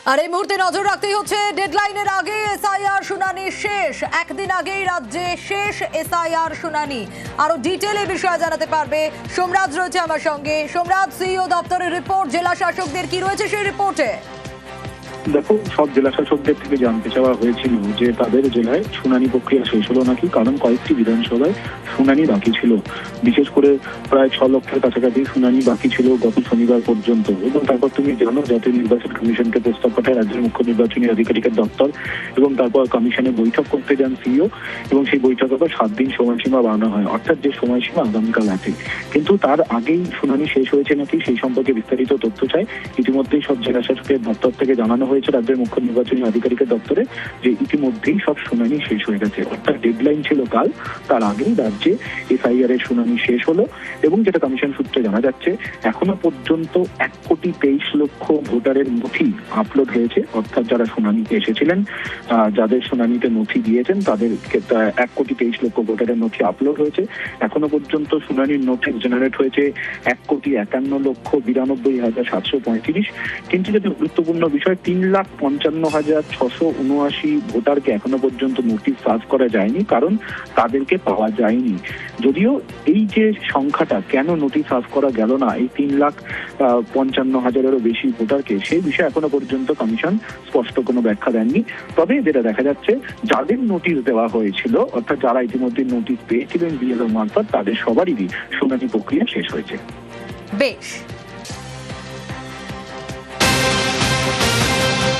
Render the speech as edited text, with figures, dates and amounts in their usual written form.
আর এই মুহূর্তে নজর রাখতেই হচ্ছে ডেডলাইনের আগে এসআইআর শুনানি শেষ। একদিন আগেই রাজ্যে শেষ এসআইআর শুনানি। আরো ডিটেল এই বিষয়ে জানাতে পারবে সোমরাজ রয়েছে আমার সঙ্গে। সোমরাজ, সিইও দপ্তরের রিপোর্ট, জেলা শাসকদের কি রয়েছে সেই রিপোর্টে? দেখো, সব জেলা শাসকদের থেকে জানতে চাওয়া হয়েছিল যে তাদের জেলায় শুনানি প্রক্রিয়া শেষ হলো নাকি, কারণ কয়েকটি বিধানসভায় শুনানি বাকি ছিল। বিশেষ করে প্রায় 6 লক্ষের কাছাকাছি শুনানি বাকি ছিল গত শনিবার পর্যন্ত। এবং তারপর তুমি জানো, জাতীয় নির্বাচন কমিশনকে প্রস্তাব পাঠায় রাজ্যের মুখ্য নির্বাচনী আধিকারিকের দপ্তর, এবং তারপর কমিশনে বৈঠক করতে যান সিইও, এবং সেই বৈঠকে আবার 7 দিন সময়সীমা বাড়ানো হয়, অর্থাৎ যে সময়সীমা আগামীকাল আছে। কিন্তু তার আগেই শুনানি শেষ হয়েছে নাকি সেই সম্পর্কে বিস্তারিত তথ্য চাই। ইতিমধ্যেই সব জেলা শাসকের দপ্তর থেকে জানানো হয়েছে রাজ্যের মুখ্য নির্বাচনী আধিকারিকের দপ্তরে যে ইতিমধ্যেই সব শুনানি শেষ হয়ে গেছে, অর্থাৎ ডেডলাইন ছিল কাল, তার আগেই রাজ্যে এসআইআর এর শুনানি শেষ হলো। এবং যেটা কমিশন সূত্রে জানা যাচ্ছে, এখনো পর্যন্ত 1,23,00,000 ভোটারের নথি আপলোড হয়েছে, অর্থাৎ যারা শুনানিতে এসেছিলেন, যাদের শুনানিতে নথি দিয়েছেন তাদের 1,23,00,000 ভোটারের নথি আপলোড হয়েছে। এখনো পর্যন্ত শুনানির নোটিশ জেনারেট হয়েছে 1,51,92,735। কিন্তু যেটা গুরুত্বপূর্ণ বিষয়, 3,55,679 ভোটারকে এখনো পর্যন্ত নোটিশ সার্ভ করা যায়নি, কারণ তাদেরকে পাওয়া যায়নি। যদিও এই যে সংখ্যাটা কেন নোটিশ সার্ভ করা গেল না এই 3,55,000-এরও বেশি ভোটারকে, সেই বিষয়ে এখনো পর্যন্ত কমিশন স্পষ্ট কোনো ব্যাখ্যা দেননি। তবে যেটা দেখা যাচ্ছে, যাদের নোটিশ দেওয়া হয়েছিল, অর্থাৎ যারা ইতিমধ্যে নোটিশ পেয়েছিলেন বিএলও মারফত, তাদের সবারই শুনানি প্রক্রিয়া শেষ হয়েছে। বেশ।